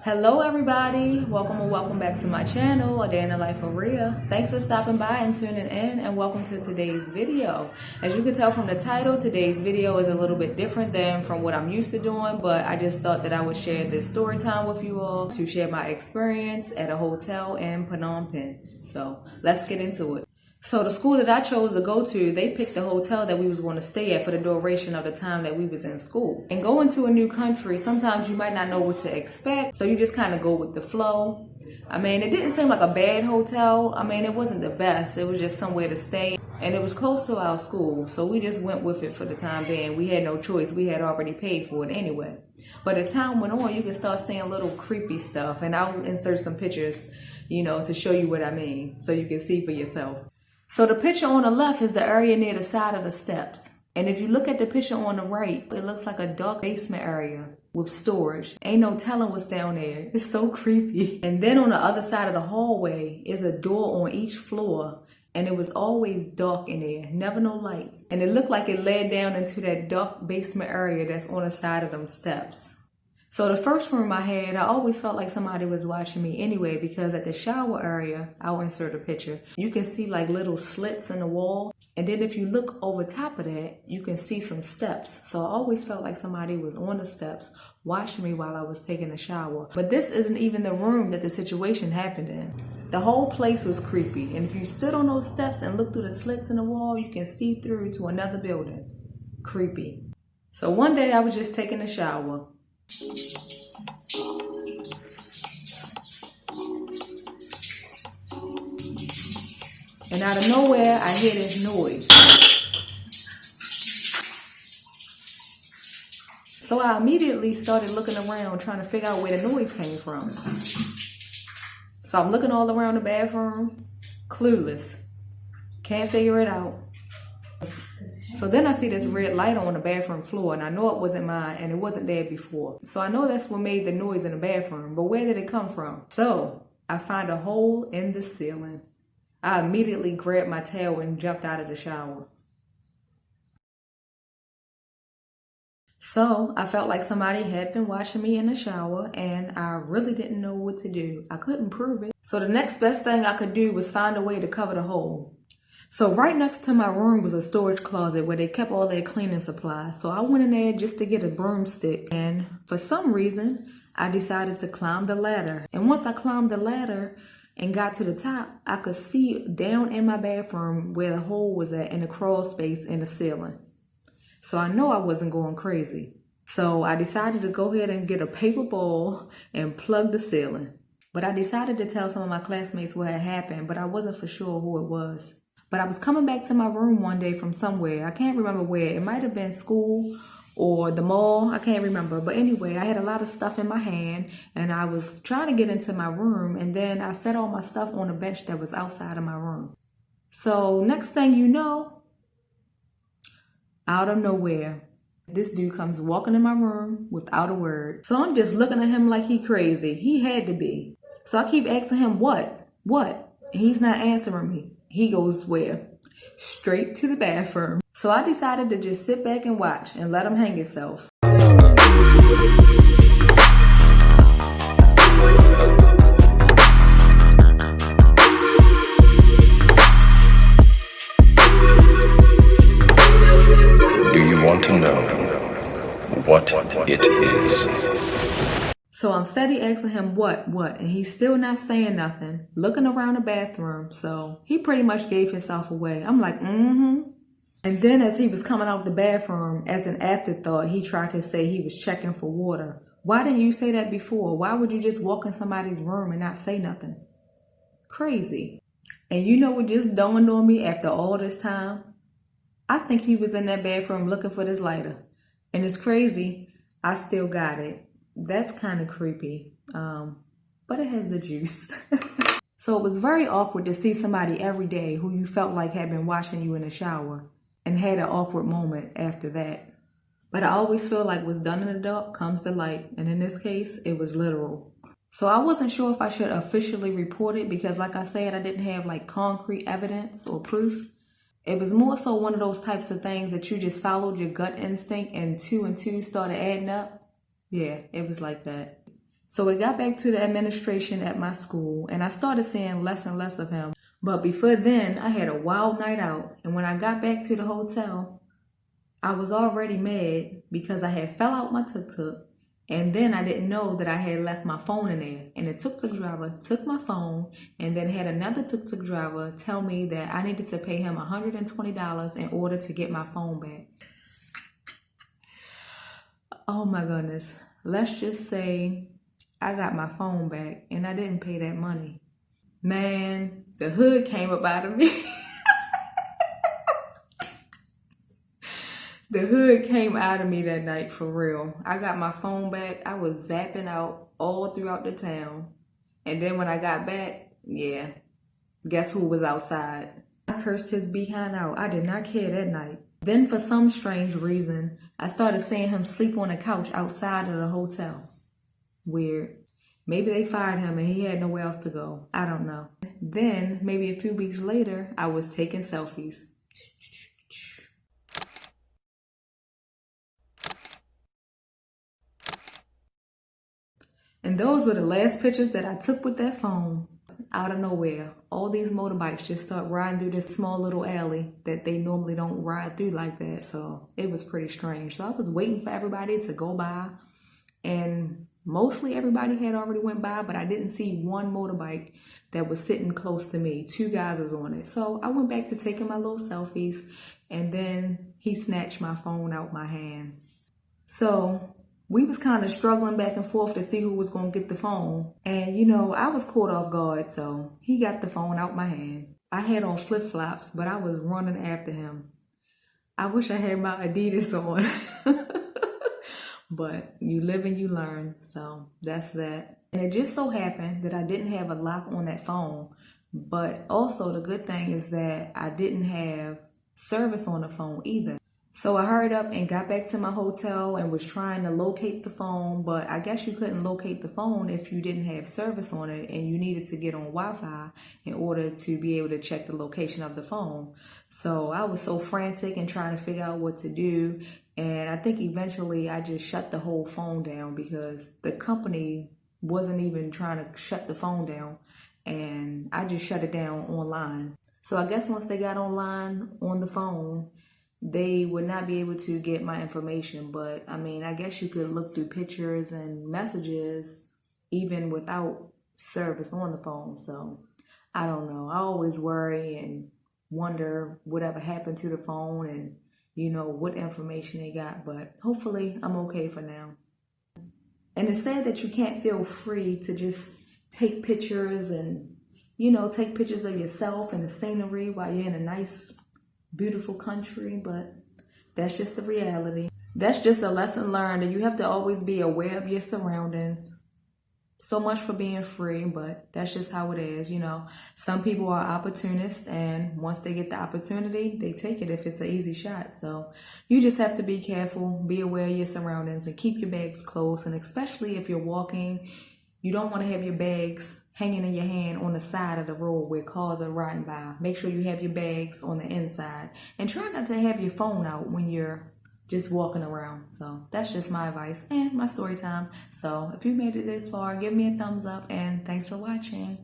Hello everybody, welcome or welcome back to my channel, A Day in the Life of Rhea. Thanks for stopping by and tuning in, and welcome to today's video. As you can tell from the title, today's video is a little bit different than from what I'm used to doing, but I just thought that I would share this story time with you all to share my experience at a hotel in Phnom Penh. So let's get into it. So the school that I chose to go to, they picked the hotel that we was going to stay at for the duration of the time that we was in school. And going to a new country, sometimes you might not know what to expect, so you just kind of go with the flow. I mean, it didn't seem like a bad hotel. I mean, it wasn't the best. It was just somewhere to stay. And it was close to our school, so we just went with it for the time being. We had no choice. We had already paid for it anyway. But as time went on, you can start seeing little creepy stuff. And I'll insert some pictures, to show you what I mean, so you can see for yourself. So the picture on the left is the area near the side of the steps. And if you look at the picture on the right, it looks like a dark basement area with storage. Ain't no telling what's down there. It's so creepy. And then on the other side of the hallway is a door on each floor. And it was always dark in there, never no lights. And it looked like it led down into that dark basement area that's on the side of them steps. So the first room I had, I always felt like somebody was watching me anyway, because at the shower area, I'll insert a picture, you can see like little slits in the wall. And then if you look over top of that, you can see some steps. So I always felt like somebody was on the steps watching me while I was taking a shower. But this isn't even the room that the situation happened in. The whole place was creepy. And if you stood on those steps and looked through the slits in the wall, you can see through to another building. Creepy. So one day I was just taking a shower. And out of nowhere, I hear this noise. So I immediately started looking around, trying to figure out where the noise came from. So I'm looking all around the bathroom, clueless. Can't figure it out. So then I see this red light on the bathroom floor, and I know it wasn't mine, and it wasn't there before. So I know that's what made the noise in the bathroom, but where did it come from? So I find a hole in the ceiling. I immediately grabbed my towel and jumped out of the shower. So I felt like somebody had been watching me in the shower, and I really didn't know what to do. I couldn't prove it. So the next best thing I could do was find a way to cover the hole. So right next to my room was a storage closet where they kept all their cleaning supplies. So I went in there just to get a broomstick, and for some reason, I decided to climb the ladder. And once I climbed the ladder and got to the top, I could see down in my bathroom where the hole was at in the crawl space in the ceiling. So I know I wasn't going crazy. So I decided to go ahead and get a paper ball and plug the ceiling. But I decided to tell some of my classmates what had happened, but I wasn't for sure who it was. But I was coming back to my room one day from somewhere. I can't remember where. It might have been school or the mall. I can't remember. But anyway, I had a lot of stuff in my hand, and I was trying to get into my room, and then I set all my stuff on a bench that was outside of my room. So next thing you know, out of nowhere, this dude comes walking in my room without a word. So I'm just looking at him like he crazy. He had to be. So I keep asking him, what? He's not answering me. He goes where? Straight to the bathroom. So I decided to just sit back and watch and let him hang himself. Do you want to know what it is? So I'm steady asking him what, and he's still not saying nothing, looking around the bathroom. So he pretty much gave himself away. I'm like, And then as he was coming out the bathroom, as an afterthought, he tried to say he was checking for water. Why didn't you say that before? Why would you just walk in somebody's room and not say nothing? Crazy. And you know what just dawned on me after all this time? I think he was in that bathroom looking for this lighter. And it's crazy, I still got it. That's kind of creepy, but it has the juice. So it was very awkward to see somebody every day who you felt like had been watching you in the shower and had an awkward moment after that. But I always feel like what's done in the dark comes to light, and in this case, it was literal. So I wasn't sure if I should officially report it because, like I said, I didn't have like concrete evidence or proof. It was more so one of those types of things that you just followed your gut instinct and two started adding up. Yeah, it was like that. So it got back to the administration at my school, and I started seeing less and less of him. But before then, I had a wild night out, and when I got back to the hotel, I was already mad because I had fell out my tuk-tuk, and then I didn't know that I had left my phone in there. And the tuk-tuk driver took my phone and then had another tuk-tuk driver tell me that I needed to pay him $120 in order to get my phone back. Oh my goodness. Let's just say I got my phone back and I didn't pay that money. Man, the hood came up out of me. The hood came out of me that night for real. I got my phone back. I was zapping out all throughout the town. And then when I got back, yeah, guess who was outside? I cursed his behind out. I did not care that night. Then for some strange reason, I started seeing him sleep on a couch outside of the hotel. Weird. Maybe they fired him and he had nowhere else to go. I don't know. Then, maybe a few weeks later, I was taking selfies. And those were the last pictures that I took with that phone. Out of nowhere, all these motorbikes just start riding through this small little alley that they normally don't ride through like that. So it was pretty strange. So I was waiting for everybody to go by, and mostly everybody had already went by, but I didn't see one motorbike that was sitting close to me. 2 guys was on it. So I went back to taking my little selfies, and then he snatched my phone out my hand. So we was kind of struggling back and forth to see who was going to get the phone. And, you know, I was caught off guard, so he got the phone out my hand. I had on flip-flops, but I was running after him. I wish I had my Adidas on. But you live and you learn, so that's that. And it just so happened that I didn't have a lock on that phone. But also the good thing is that I didn't have service on the phone either. So I hurried up and got back to my hotel and was trying to locate the phone, but I guess you couldn't locate the phone if you didn't have service on it and you needed to get on Wi-Fi in order to be able to check the location of the phone. So I was so frantic and trying to figure out what to do, and I think eventually I just shut the whole phone down because the company wasn't even trying to shut the phone down, and I just shut it down online. So I guess once they got online on the phone, they would not be able to get my information. But I mean, I guess you could look through pictures and messages even without service on the phone. So I don't know. I always worry and wonder whatever happened to the phone and, you know, what information they got. But hopefully I'm okay for now. And it's sad that you can't feel free to just take pictures and, you know, take pictures of yourself and the scenery while you're in a nice, beautiful country, but that's just the reality. That's just a lesson learned, and you have to always be aware of your surroundings. So much for being free, but that's just how it is. You know, some people are opportunists, and once they get the opportunity, they take it if it's an easy shot. So you just have to be careful, be aware of your surroundings, and keep your bags close. And especially if you're walking, you don't want to have your bags hanging in your hand on the side of the road where cars are riding by. Make sure you have your bags on the inside. And try not to have your phone out when you're just walking around. So that's just my advice and my story time. So if you made it this far, give me a thumbs up and thanks for watching.